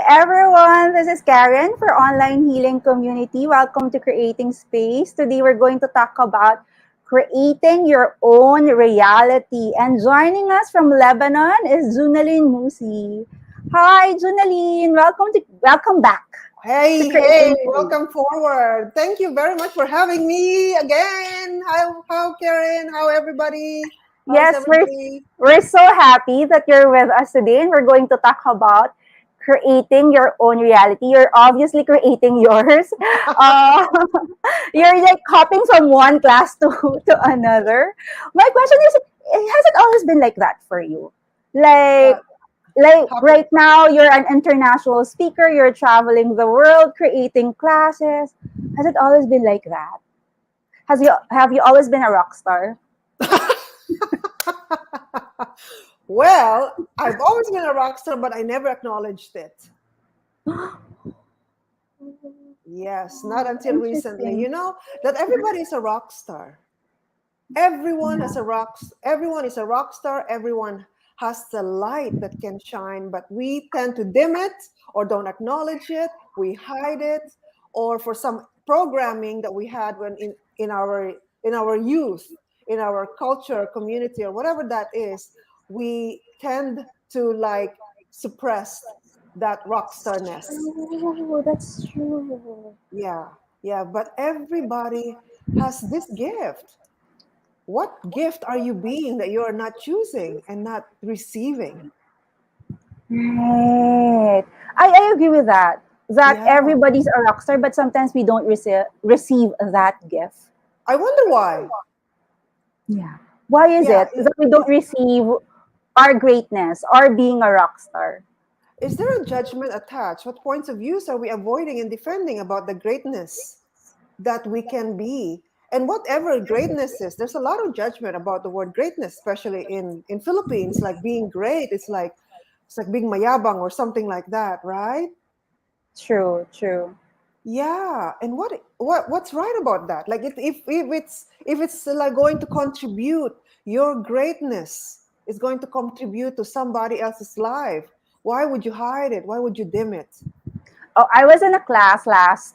everyone, this is Karen for Online Healing Community. Welcome to Creating Space. Today we're going to talk about creating your own reality. And joining us from Lebanon is Junaline Bañez-Moussi. Hi, Junaline. Welcome back to Hey, Creating Space. welcome forward. Thank you very much for having me again. How Karen? How everybody? How's Yes, everybody? we're so happy that you're with us today, and we're going to talk about creating your own reality. You're obviously creating yours. Uh, you're like hopping from one class to another. My question is, has it always been like that for you? Like, That like happen. right now, you're an international speaker. You're traveling the world, creating classes. Has it always been like that? Have you always been a rock star? Well, I've always been a rock star, but I never acknowledged it. Yes, not until recently. Interesting. You know that everybody is a rock star. Everyone Yeah. has a rock. Everyone is a rock star. Everyone has the light that can shine, but we tend to dim it or don't acknowledge it. We hide it, or for some programming that we had when in our youth, in our culture, community, or whatever that is, we tend to like suppress that rock starness. That's true. Yeah, yeah. But everybody has this gift. What gift are you being that you are not choosing and not receiving? Right. I agree with that. That Yeah. everybody's a rock star, but sometimes we don't receive that gift. I wonder why. Yeah. Why is Yeah. it that we don't receive our greatness or being a rock star? Is there a judgment attached? What points of views are we avoiding and defending about the greatness that we can be? And whatever greatness is, there's a lot of judgment about the word greatness, especially in Philippines. Like being great, it's like being mayabang or something like that, right? True, true. Yeah, and what's right about that? Like if it's like going to contribute, your greatness is going to contribute to somebody else's life. Why would you hide it? Why would you dim it? Oh, I was in a class last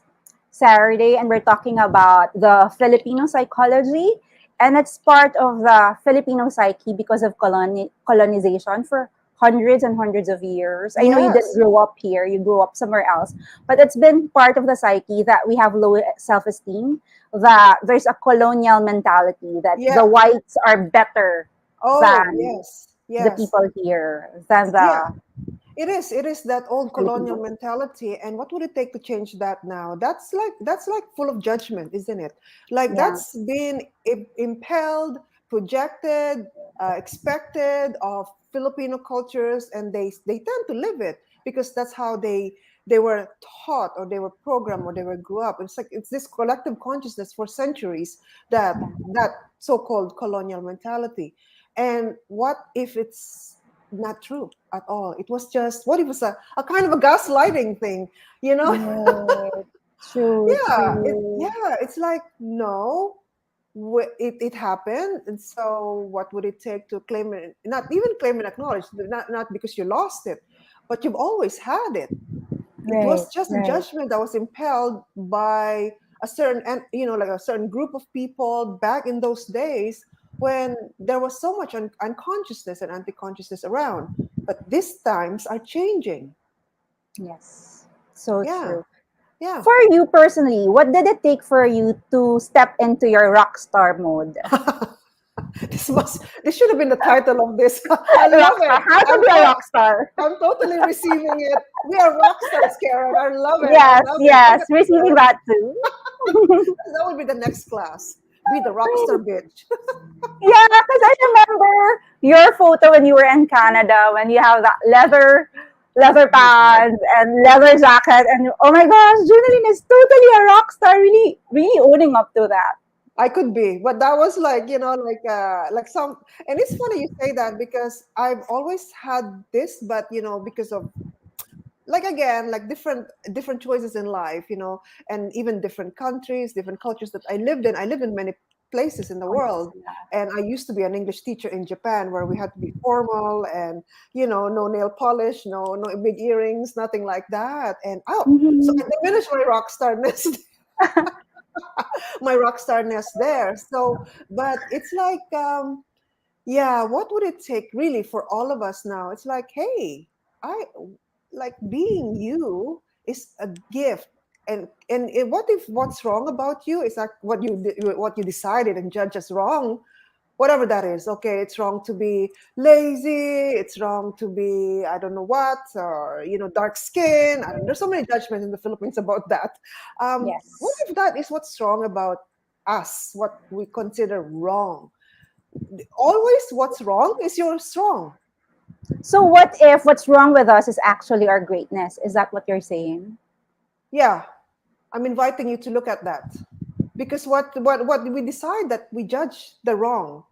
Saturday and we're talking about the Filipino psychology, and it's part of the Filipino psyche because of colonization for hundreds and hundreds of years. I know you didn't Yes, grow up here, you grew up somewhere else, but it's been part of the psyche that we have low self-esteem, that there's a colonial mentality that yeah. the whites are better Oh, than yes, the yes, people here, than yeah. the It is that old colonial Filipino. mentality. And what would it take to change that now? That's like full of judgment, isn't it? Like Yeah. that's been impelled, projected, expected of Filipino cultures, and they tend to live it because that's how they were taught, or they were programmed, or they were grew up. It's like it's this collective consciousness for centuries, that so-called colonial mentality. And what if it's not true at all? It was just, what if it's a kind of a gaslighting thing, you know? Right. True, true. Yeah, it's like, no, it happened. And so what would it take to claim it, not even claim and acknowledge, not because you lost it, but you've always had it. It Right, was just a right. judgment that was impelled by a certain, and like a certain group of people back in those days, when there was so much unconsciousness and anti-consciousness around. But these times are changing. Yes. So Yeah, true. yeah. For you personally, what did it take for you to step into your rock star mode? This should have been the title of this. I Rock love star. it. How to be a rock star? I'm totally receiving it. We are rock stars, Karen. I love it. I Yes, love it. I'm yes. gonna Receiving that too. that will be the next class. Be the rock star bitch. Yeah, because I remember your photo when you were in Canada when you have that leather Oh my god. pants and leather jacket, and oh my gosh, Junaline is totally a rock star, really really owning up to that. I could be, but that was like, like some, and it's funny you say that because I've always had this, but because of, like, again, like different choices in life, and even different countries, different cultures that I lived in. I lived in many places in the Yes, world. And I used to be an English teacher in Japan, where we had to be formal and, no nail polish, no big earrings, nothing like that. And so Mhm. I diminished my rock starness, my rock starness there. So, but it's like, yeah, what would it take really for all of us now? It's like, hey, I like being you is a gift. What if what's wrong about you is like what you decided and judge as wrong, whatever that is. Okay, it's wrong to be lazy, it's wrong to be I don't know what, or dark skin. I don't, there's so many judgments in the Philippines about that. What Yes. if that is what's wrong about us, what we consider wrong? Always what's wrong is you're strong. So what if what's wrong with us is actually our greatness? Is that what you're saying? Yeah, I'm inviting you to look at that, because what we decide that we judge the wrong.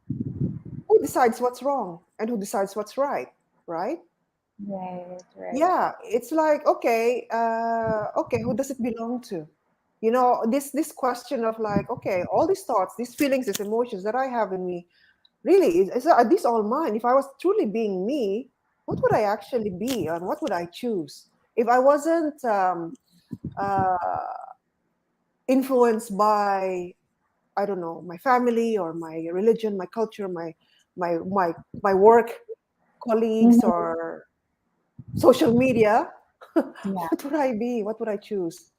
Who decides what's wrong and who decides what's right? Right? Right, right. Yeah, it's like, okay, okay, who does it belong to? This question of like, okay, all these thoughts, these feelings, these emotions that I have in me, really, are these all mine? If I was truly being me, what would I actually be, and what would I choose if I wasn't uh, influenced by, I don't know, my family or my religion, my culture, my my my work colleagues, Mhm. or social media? Yeah. What would I be? What would I choose?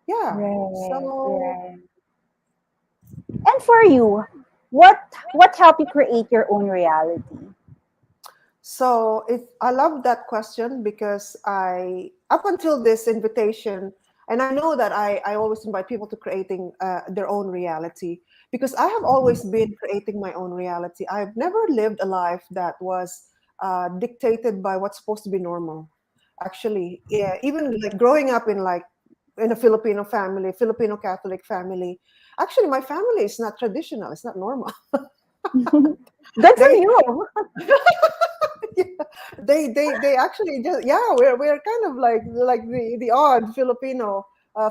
Yeah. Right, So right. And for you, what helped you create your own reality? I love that question, because I, up until this invitation, and I know that I always invite people to creating their own reality, because I have always been creating my own reality. I've never lived a life that was dictated by what's supposed to be normal. Actually, yeah, even like growing up in a Filipino family, Filipino Catholic family. Actually, my family is not traditional. It's not normal. Good for They you. yeah, they actually just, yeah, we're kind of like the odd Filipino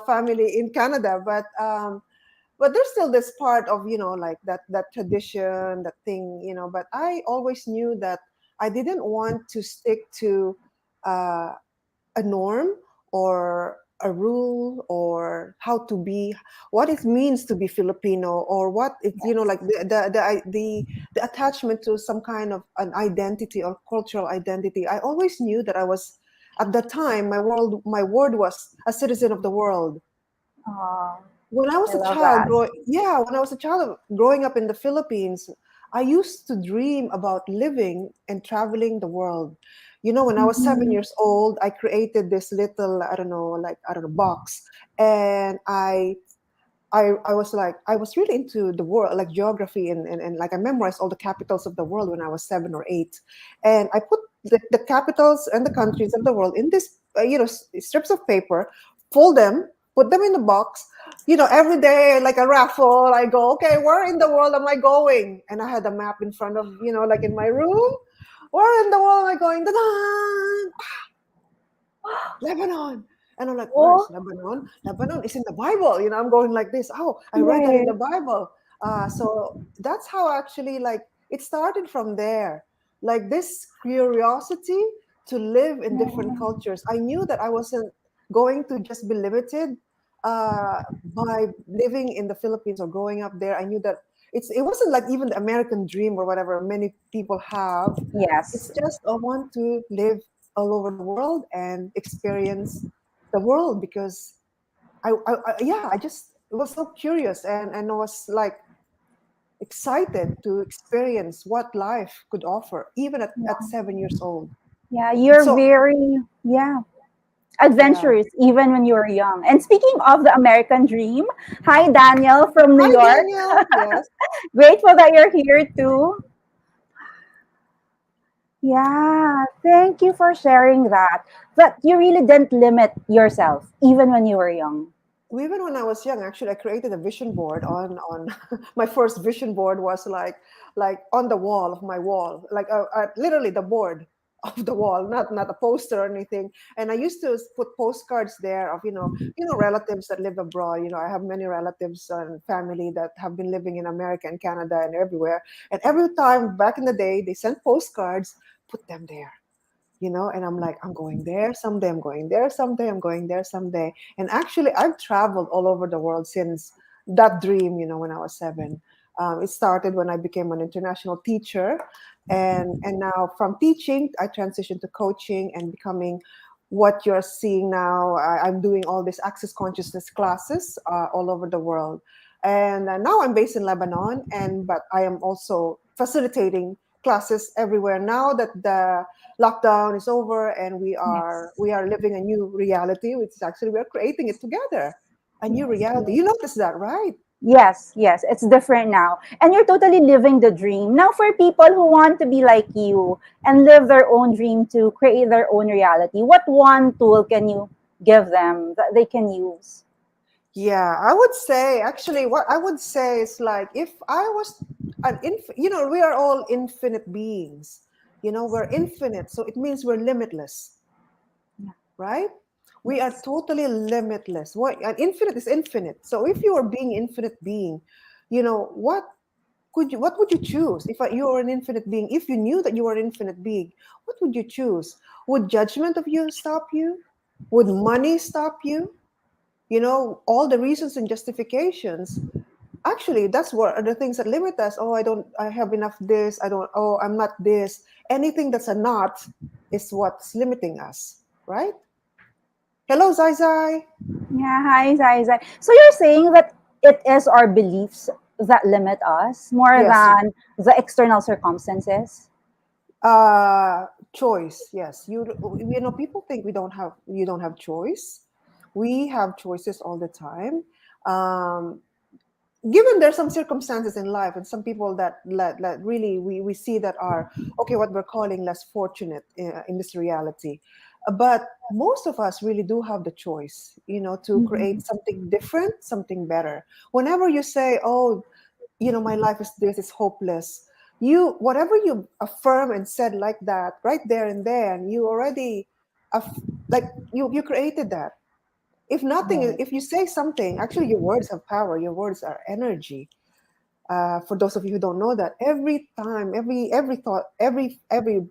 family in Canada, but there's still this part of, like that tradition, that thing, but I always knew that I didn't want to stick to uh, a norm, or a rule, or how to be, what it means to be Filipino, or what it's, like the attachment to some kind of an identity or cultural identity. I always knew that I was, at that time, my word was a citizen of the world. Oh, When I I was a love child that. when I was a child growing up in the Philippines, I used to dream about living and traveling the world. When I was seven Mhm. years old, I created this little, I don't know, box. And I was like, I was really into the world, like geography, and like I memorized all the capitals of the world when I was 7 or 8. And I put the capitals and the countries of the world in this, strips of paper, fold them, put them in the box. Every day, like a raffle, I go, okay, where in the world am I going? And I had a map in front of, like in my room. Where in the world am I going? Da-da! Lebanon. And I'm like, Oh, where's Lebanon? Lebanon is in the Bible. I'm going like this. Oh, I read that in right. the Bible. So that's how actually, like, it started from there. Like this curiosity to live in different cultures. I knew that I wasn't going to just be limited by living in the Philippines or growing up there. I knew that it wasn't like even the American dream or whatever many people have. It's Yes. just I want to live all over the world and experience the world, because yeah, I just was so curious, and I was like excited to experience what life could offer, even at 7 years old. Yeah, you're So very, yeah, yeah. adventurous even when you were young. And speaking of the American dream, hi Daniel from New Hi, York. Daniel. Yes. Grateful that you're here too. Yeah, thank you for sharing that. That you really didn't limit yourself even when you were young. Even when I was young, actually, I created a vision board on my first vision board was like on the wall of my wall, like literally the board. of the wall, not a poster or anything. And I used to put postcards there of relatives that live abroad. I have many relatives and family that have been living in America and Canada and everywhere. And every time back in the day, they sent postcards, put them there. And I'm like, I'm going there someday, I'm going there someday, I'm going there someday. And actually, I've traveled all over the world since that dream, when I was 7. It started when I became an international teacher. And now from teaching, I transitioned to coaching and becoming what you're seeing now. I'm doing all these access consciousness classes all over the world. And now I'm based in Lebanon, but I am also facilitating classes everywhere now that the lockdown is over and we are Yes. we are living a new reality, which is actually we're creating it together, a new Yes. reality. You notice that, right? Yes, yes, it's different now. And you're totally living the dream. Now, for people who want to be like you and live their own dream to create their own reality, what one tool can you give them that they can use? Yeah, I would say actually what I would say is like if I was we are all infinite beings. We're infinite, so it means we're limitless, Yeah. right? We are Yes. totally limitless. What and infinite is infinite. So if you are being infinite being, what would you choose if you were an infinite being? If you knew that you were an infinite being, what would you choose? Would judgment of you stop you? Would money stop you? All the reasons and justifications. Actually, that's what are the things that limit us. Oh, I have enough this. I don't, oh, I'm not this. Anything that's a not is what's limiting us, right? Hello, Zai Zai. Yeah, hi, Zai Zai. So you're saying that it is our beliefs that limit us more Yes. than the external circumstances? Choice. Yes. People think you don't have choice. We have choices all the time. Um, Given there's some circumstances in life and some people that really we see that are okay, what we're calling less fortunate in this reality, but most of us really do have the choice, to Mhm. create something different, something better. Whenever you say, oh, my life is this, is hopeless, whatever you affirm and said like that right there and then, you already like you created that. If nothing, Right. if you say something, actually your words have power, your words are energy. For those of you who don't know that, every time, every thought, every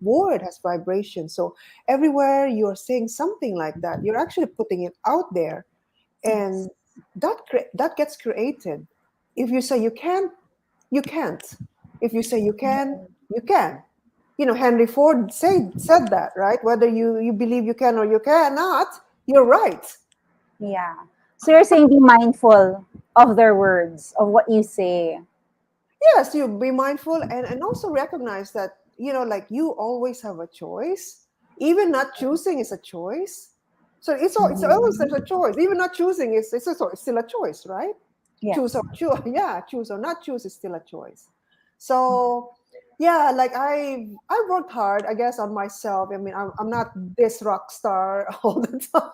word has vibration. So everywhere you're saying something like that, you're actually putting it out there, Yes. and that gets created. If you say you can't, you can't. If you say you can, you can. Henry Ford said that, right? Whether you believe you can or you cannot, you're right. Yeah. So you're saying be mindful of their words, of what you say. Yes, you be mindful and also recognize that, like you always have a choice. Even not choosing is a choice. So it's always there's a Mhm. choice. Even not choosing it's still a choice, right? Choose or Yes. choose, yeah, choose or not choose is still a choice. So yeah, like I worked hard, I guess, on myself. I mean, I'm not this rock star all the time,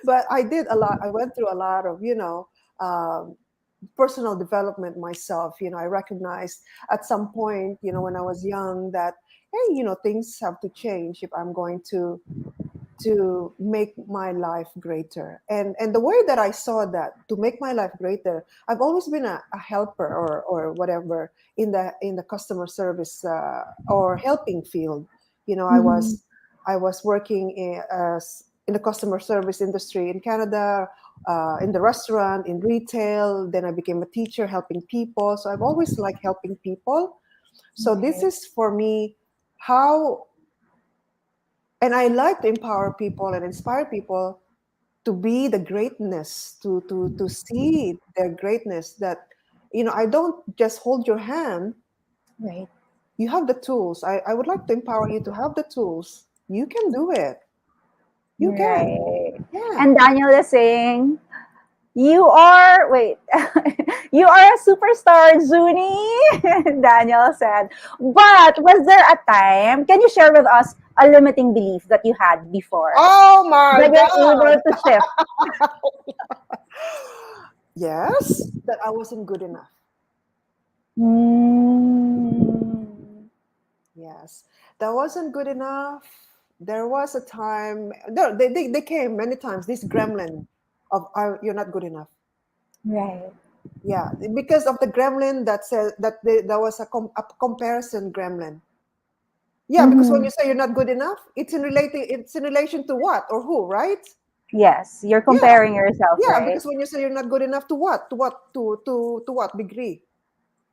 but I did a lot. I went through a lot of um, personal development myself. I recognized at some point, when I was young, that hey, things have to change if I'm going to make my life greater. And the way that I saw that to make my life greater, I've always been a helper or whatever in the customer service or helping field. I Mhm. was working in the customer service industry in Canada, in the restaurant, in retail. Then I became a teacher helping people. So I've always liked helping people. So this Right. is for me how, and I like to empower people and inspire people to be the greatness, to see their greatness. That I don't just hold your hand. Right. You have the tools. I would like to empower you to have the tools. You can do it. You can. Right. Yeah. And Daniel is saying, you are, wait, you are a superstar, Zuni, Daniel said. But was there a time, can you share with us a limiting belief that you had before Oh my that you're able God. to shift? Yes, that I wasn't good enough. Mm, Yes. That wasn't good enough. There was a time, they came many times, this gremlin of you're not good enough. Right. Yeah, because of the gremlin that says that there was a comparison gremlin. Yeah, because when Mm-hmm. you say you're not good enough, it's in relation to what or who, right? Yes, you're Yeah, comparing yourself, yeah, right? because when you say you're not good enough to what? To what? To what degree?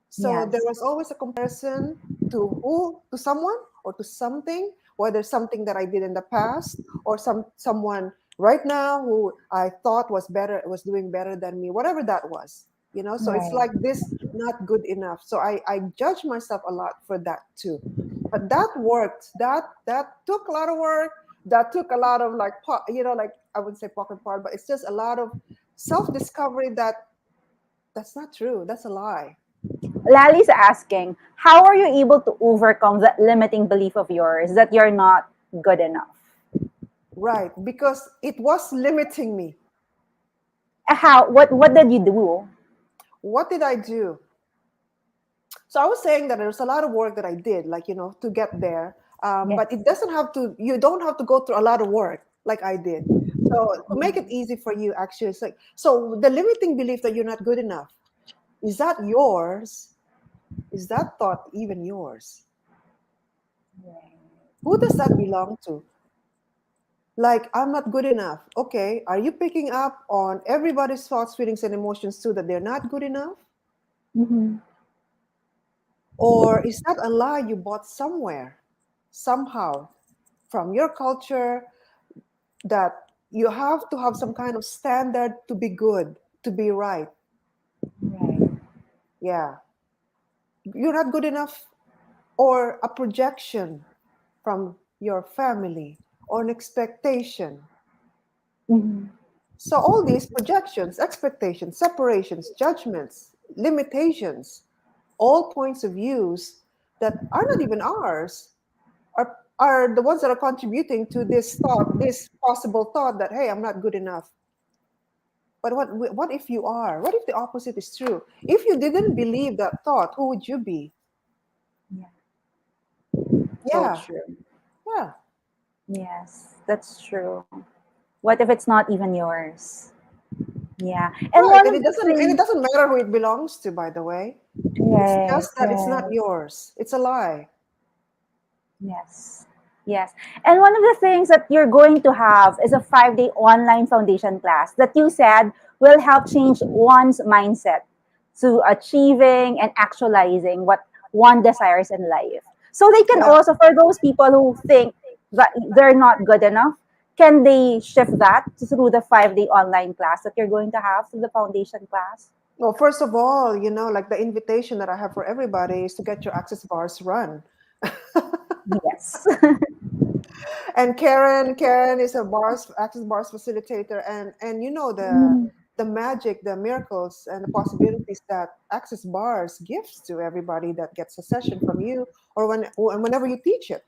So there Yes. was always a comparison to who, to someone or to something, whether something that I did in the past or someone right now who I thought was better, was doing better than me, whatever that was. So it's Right. like this not good enough. So I judge myself a lot for that too. But that worked. That took a lot of work. That took a lot of like like I wouldn't say pocket part, but it's just a lot of self-discovery that's not true. That's a lie. Lali's asking, how are you able to overcome that limiting belief of yours that you're not good enough? Right, because it was limiting me. How? What did you do? What did I do? So I was saying that there's a lot of work that I did, like, to get there. But Yes. it doesn't have to, you don't have to go through a lot of work like I did. So to make it easy for you, actually, it's like, so the limiting belief that you're not good enough, is that yours? Is that thought even yours? Who does that belong to? Like, I'm not good enough. Okay, are you picking up on everybody's thoughts, feelings, and emotions too that they're not good enough? Mm-hmm. Or is that a lie you bought somewhere, somehow, from your culture, that you have to have some kind of standard to be good, to be right? Right. Yeah. You're not good enough, or a projection from your family, or an expectation. Mm-hmm. So, all these projections, expectations, separations, judgments, limitations, all points of views that are not even ours, are the ones that are contributing to this thought, this possible thought that, hey, I'm not good enough. But what if you are? What if the opposite is true? If you didn't believe that thought, who would you be? Yeah. So Yeah, true. yeah. Yes, that's true. What if it's not even yours? Yeah. And Right. one And of it the doesn't and it things, doesn't matter who it belongs to, by the way. It's right, just that it's not right. yours. It's a lie. Yes. Yes. And one of the things that you're going to have is a 5-day online foundation class that you said will help change one's mindset to achieving and actualizing what one desires in life. So they can Yeah. also, for those people who think that they're not good enough, can they shift that through the 5-day online class that you're going to have through the foundation class? Well, first of all, like the invitation that I have for everybody is to get your access bars run. Yes. And Karen is a bars access bars facilitator, and the magic, the miracles, and the possibilities that access bars gives to everybody that gets a session from you, or whenever you teach it.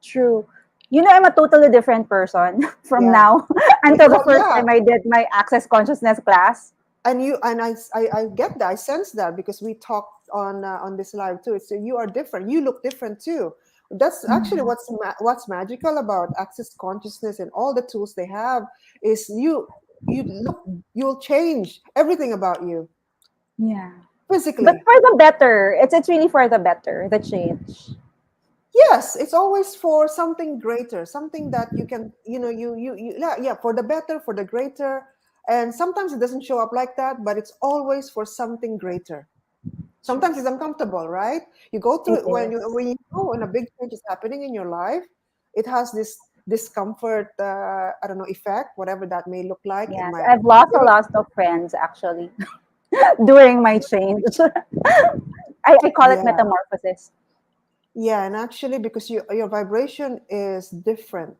True. You know, I'm a totally different person from Yeah. now until the Well, first yeah. time I did my access consciousness class. And I get that. I sense that because we talked on this live too. So you are different. You look different too. That's actually Yeah. what's magical about access consciousness and all the tools they have is you'll change everything about you Yeah. But physically. for the better. It's really for the better, the change. Yes, it's always for something greater, something that you can, yeah, for the better, for the greater. And sometimes it doesn't show up like that, but it's always for something greater. True. Sometimes it's uncomfortable, right? You go It through is. when you know when a big change is happening in your life, it has this discomfort, I don't know, effect, whatever that may look like. In Yes. my I've lost a lot of friends actually during my change. I call it Yeah, metamorphosis. yeah, and actually because your vibration is different,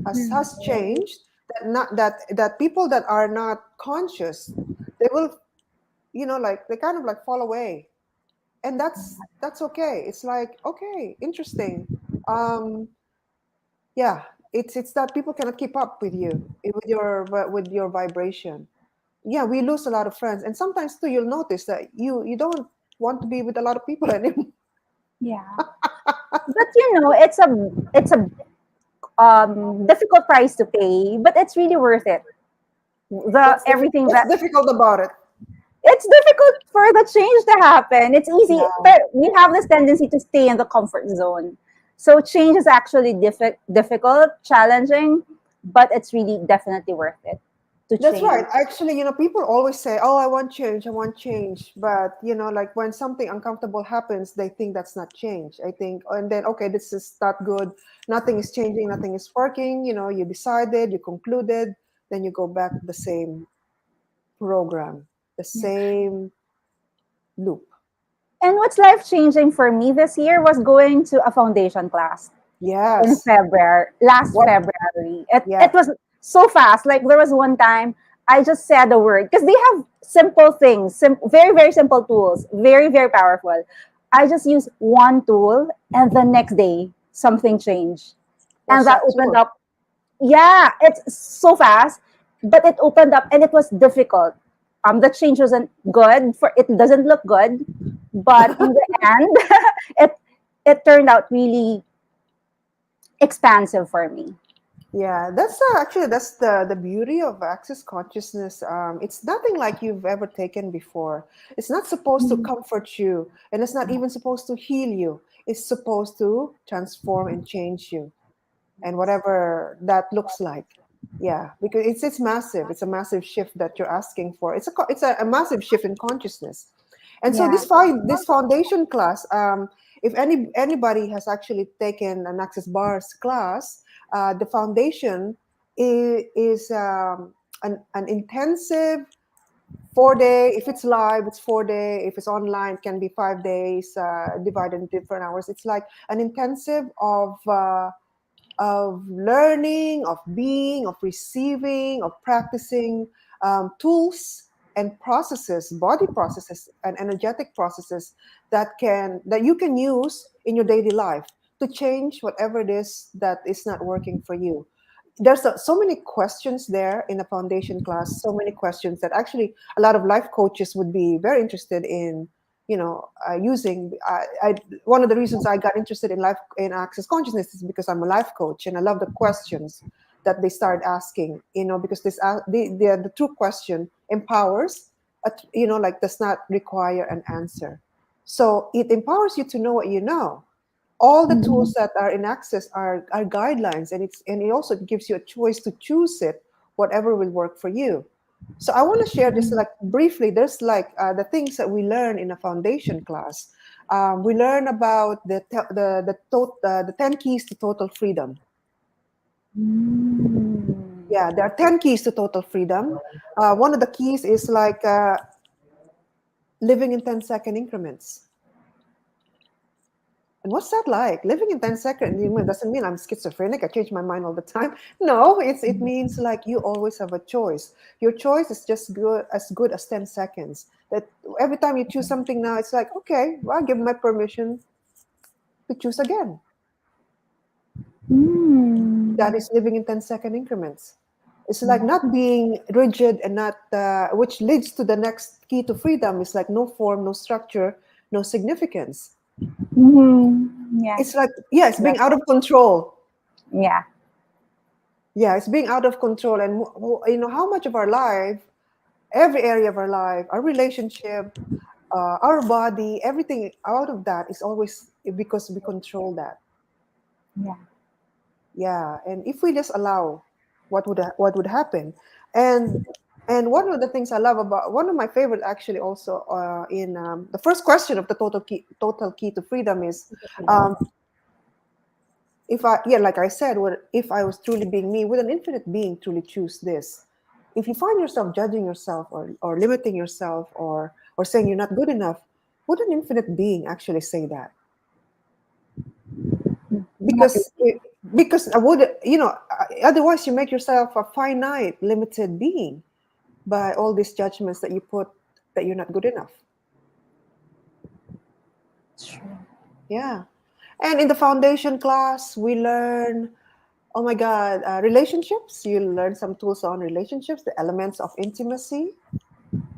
has changed. That people that are not conscious, they will, like they kind of like fall away, and that's okay. It's like, okay, interesting. um Yeah, it's that people cannot keep up with you, with your vibration. Yeah, we lose a lot of friends, and sometimes too, you'll notice that you don't want to be with a lot of people anymore. Yeah. But it's a difficult price to pay, but it's really worth it. The everything What's that difficult about it? it's difficult for the change to happen. It's easy, Yeah, but we have this tendency to stay in the comfort zone. So change is actually difficult, challenging, but it's really definitely worth it to that's right. change. Actually, people always say, "Oh, I want change, I want change," but like when something uncomfortable happens, they think that's not change. I think, and then okay, this is not good. Nothing is changing. Nothing is working. You decided, you concluded, then you go back to the same program, the Yeah. same loop. And what's life changing for me this year was going to a foundation class in Yes. February, last What? February. It, Yeah. it was so fast. Like there was one time I just said the word because they have simple things, very, very simple tools, very, very powerful. I just used one tool and the next day something changed. And What's that that opened tool? up. Yeah, it's so fast, but it opened up and it was difficult. The change wasn't good for it doesn't look good, but in the end, it it turned out really expansive for me. Yeah, that's actually that's the beauty of access consciousness. It's nothing like you've ever taken before. It's not supposed to comfort you, and it's not even supposed to heal you. It's supposed to transform and change you, and whatever that looks like. Yeah, because it's massive. It's a massive shift that you're asking for. It's a massive shift in consciousness. And so Yeah. this foundation class, if anybody has actually taken an Access Bars class, the foundation is an intensive 4 day. If it's live, it's 4 day. If it's online, it can be 5 days, divided in different hours. It's like an intensive of learning, of being, of receiving, of practicing tools and processes, body processes and energetic processes that you can use in your daily life to change whatever it is that is not working for you. There's so many questions there in a foundation class, so many questions that actually a lot of life coaches would be very interested in using. One of the reasons I got interested in life in access consciousness is because I'm a life coach and I love the questions that they start asking. Because the true question empowers. Like does not require an answer. So it empowers you to know what you know. All the Mhm. tools that are in access are guidelines, and it also gives you a choice to choose it, whatever will work for you. So I want to share just like briefly. There's like the things that we learn in a foundation class. We learn about the 10 keys to total freedom. Mm. Yeah, there are 10 keys to total freedom. One of the keys is like living in 10-second increments. And what's that like? Living in 10 seconds doesn't mean I'm schizophrenic. I change my mind all the time. No, it means like you always have a choice. Your choice is just good as 10 seconds. That every time you choose something now, it's like, okay, well, I give my permission to choose again. That Mm. is living in 10-second increments. It's like not being rigid and not, which leads to the next key to freedom is like no form, no structure, no significance. Yeah. It's like, yeah, it's being That's out of control. yeah. Yeah, it's being out of control. And how much of our life, every area of our life, our relationship, our body, everything out of that is always because we control that. Yeah. Yeah, and if we just allow, what would happen? And one of the things I love about, one of my favorite actually also, in the first question of the total key to freedom is, um, if I, yeah, like I said, if I was truly being me, would an infinite being truly choose this? If you find yourself judging yourself, or limiting yourself, or saying you're not good enough, would an infinite being actually say that? Not Because I would, otherwise you make yourself a finite, limited being by all these judgments that you put, that you're not good enough. true. Yeah. And in the foundation class, we learn, oh my God, relationships. You learn some tools on relationships, the elements of intimacy.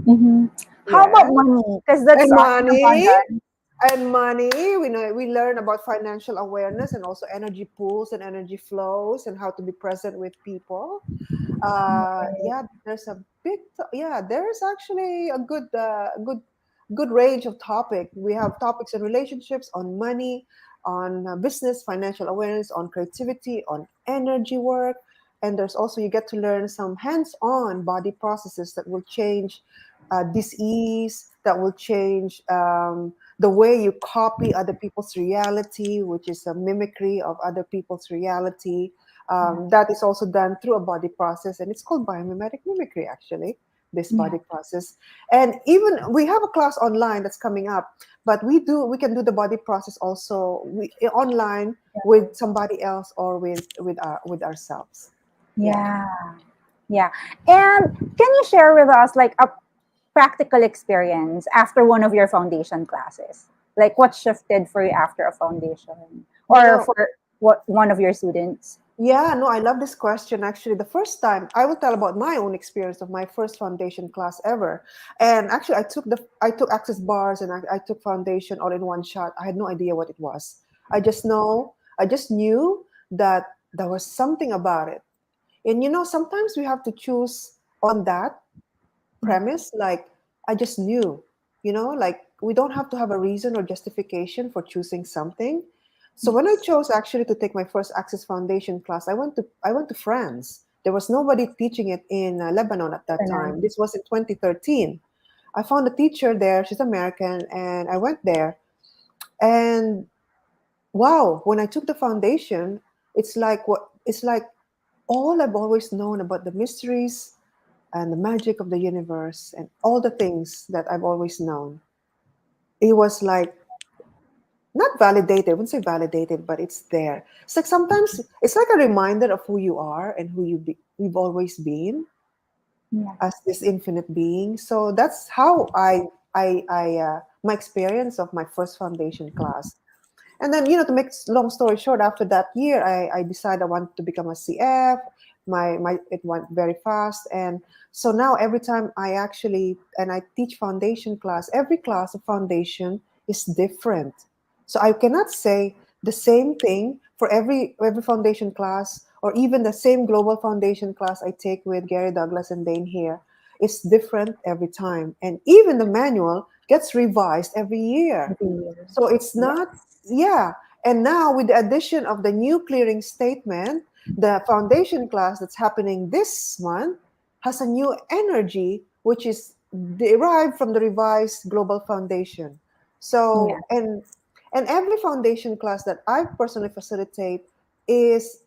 Mm-hmm. How about Yeah. money? Because that's And often money. abundant. And money. We learn about financial awareness and also energy pools and energy flows and how to be present with people. Yeah, there's a yeah, there's actually a good range of topic. We have topics in relationships, on money, on business, financial awareness, on creativity, on energy work, and there's also you get to learn some hands-on body processes that will change disease, that will change the way you copy other people's reality, which is a mimicry of other people's reality. That is also done through a body process, and it's called biomimetic mimicry, actually, this Yeah. body process. And even we have a class online that's coming up, but we can do the body process also online with somebody else or with ourselves. Yeah. Yeah. Yeah. And can you share with us like a practical experience after one of your foundation classes? Like what shifted for you after a foundation You or know, for what one of your students? Yeah, no, I love this question. Actually, the first time I will tell about my own experience of my first foundation class ever. And actually, I took access bars and I took foundation all in one shot. I had no idea what it was. I just knew that there was something about it. And sometimes we have to choose on that premise. Like I just knew, like we don't have to have a reason or justification for choosing something. So when I Yes. chose actually to take my first Access Foundation class, I went to France. There was nobody teaching it in Lebanon at that time. This was in 2013. I found a teacher there. She's American, and I went there. And wow, when I took the foundation, it's like all I've always known about the mysteries and the magic of the universe and all the things that I've always known. It was like not validated, I wouldn't say validated, but it's there. It's like sometimes it's like a reminder of who you are and you've always been Yeah. as this infinite being. So that's how my experience of my first foundation class. And then, to make long story short, after that year, I decided I wanted to become a CF. My it went very fast, and so now every time I teach foundation class, every class of foundation is different. So I cannot say the same thing for every foundation class, or even the same global foundation class I take with Gary Douglas and Dane here. It's different every time, and even the manual gets revised every year. Every year. So it's not, Yes. yeah. And now with the addition of the new clearing statement, the foundation class that's happening this month has a new energy, which is derived from the revised global foundation. Yeah. So, and every foundation class that I personally facilitate is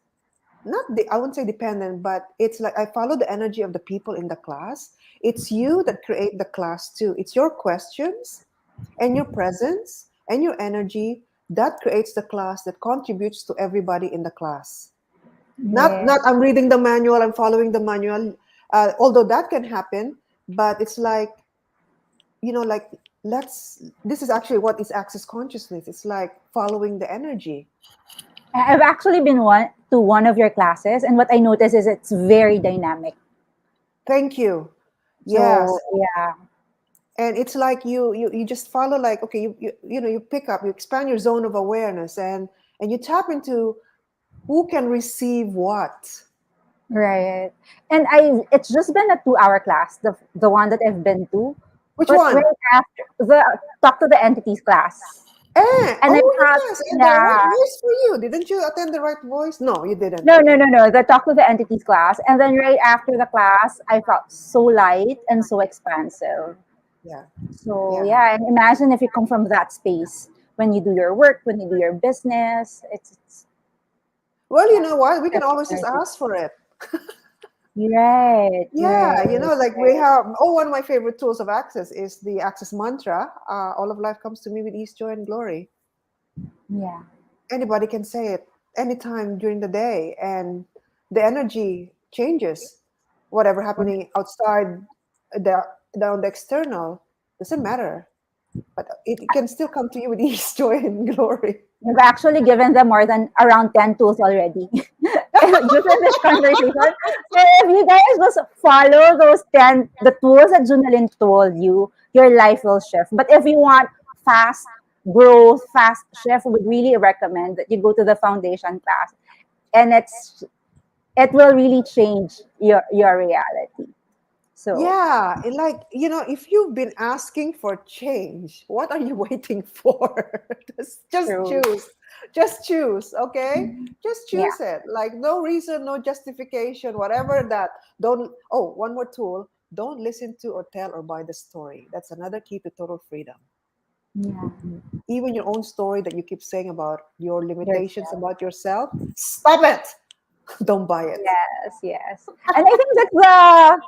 not I wouldn't say dependent, but it's like I follow the energy of the people in the class. It's you that create the class too. It's your questions and your presence and your energy that creates the class, that contributes to everybody in the class. Yeah. Not I'm reading the manual, I'm following the manual, although that can happen. But it's like, like, this is actually what is access consciousness. It's like following the energy. I've actually been one of your classes, and what I notice is it's very dynamic. Thank you. Yes. So yeah, And it's like you just follow, like, okay, you pick up, you expand your zone of awareness, and you tap into who can receive what. right. And it's just been a 2 hour class, the one that I've been to. Which But one? right after the talk to the entities class. And I've Oh had yes, and the right yeah. voice for you. Didn't you attend the right voice? No, you didn't. No. The talk to the entities class. And then right after the class I felt so light and so expansive. Yeah, So yeah. yeah, and imagine if you come from that space when you do your work, when you do your business. It's Well, you yeah. know what? We can Different always just energy. ask for it. Right, Yeah, right, like we right. have. Oh, one of my favorite tools of access is the access mantra. All of life comes to me with ease, joy, and glory. Yeah. Anybody can say it anytime during the day, and the energy changes. Whatever happening outside the the external doesn't matter, but it can still come to you with ease, joy, and glory. You've actually given them more than around 10 tools already. Just in this conversation. So if you guys just follow those 10, the tools that Junaline told you, your life will shift. But if you want fast, growth, fast shift, would really recommend that you go to the foundation class, and it will really change your reality. So Yeah, and like, if you've been asking for change, what are you waiting for? Just true. choose. Just choose, okay? Just Yeah. choose it. Like, no reason, no justification, whatever that. Don't, oh, one more tool. Don't listen to or tell or buy the story. That's another key to total freedom. Yeah. Even your own story that you keep saying about your limitations Yourself. about yourself, stop it. Don't buy it. Yes, yes. And I think that's the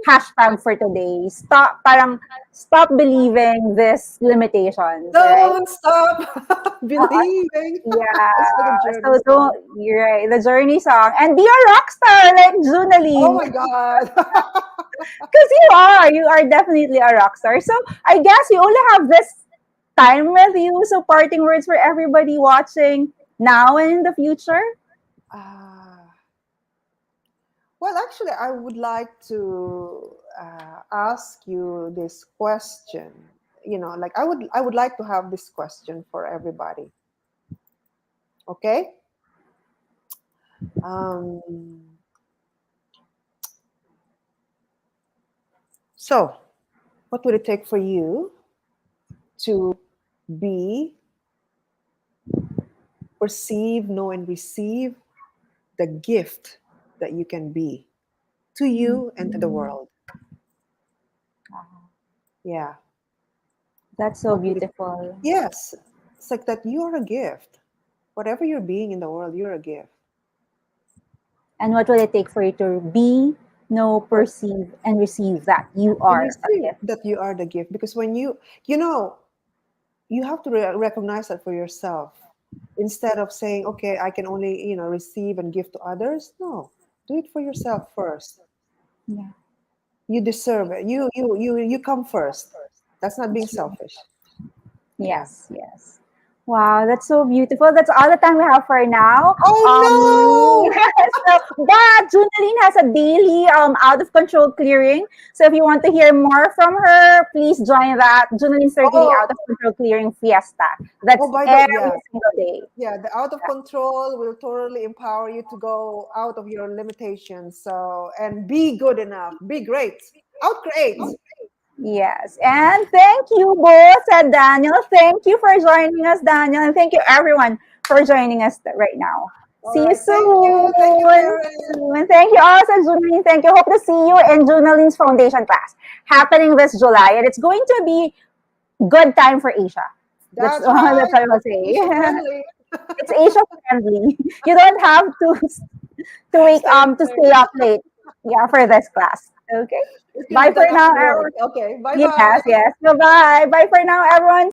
hashtag for today. Stop believing these limitations, right? Don't stop believing. Yeah. It's like a journey So song. don't you're right. The journey song. And be a rock star like Oh Junaline. my God. Because you are. You are definitely a rock star. So I guess we only have this time with you. So parting words for everybody watching now and in the future. Ah, well, actually, I would like to ask you this question. Like I would like to have this question for everybody. Okay. Um, so, what would it take for you to be, perceive, know, and receive the gift that you can be to you and to the world? Yeah. That's so What would it? beautiful. Yes, it's like that. You're a gift. Whatever you're being in the world, you're a gift. And what will it take for you to be, know, First, perceive, and receive that you and are a receive gift? that you are the gift. Because when you know, you have to recognize that for yourself instead of saying, "Okay, I can only receive and give to others." No, do it for yourself first. Yeah, You deserve it. You come first. That's not being true. selfish. Yeah. Yes, yes. Wow, that's so beautiful. That's all the time we have for now. Oh So, but Junaline has a daily out of control clearing. So if you want to hear more from her, please join that Junaline's no! 30-day out of control clearing fiesta. That's Oh, by the every yeah. single day. Yeah, the out of control will totally empower you to go out of your limitations. So, and be good enough, be great, out great. Yes. And thank you both, said Daniel. Thank you for joining us, Daniel. And thank you, everyone, for joining us right now. All See you right, thank you, soon. Karen. Soon. Thank you also, Junaline. Thank you. Hope to see you in Junaline's foundation class happening this July. And it's going to be good time for Asia. That's That's that's right. what I will say. Asia friendly. It's Asia friendly. You don't have Stay to awake. stay up late. Yeah, for this class. Okay. It can be Bye for done now, after work. everyone. Okay, bye Yes, bye. yes. Bye bye. Bye for now, everyone.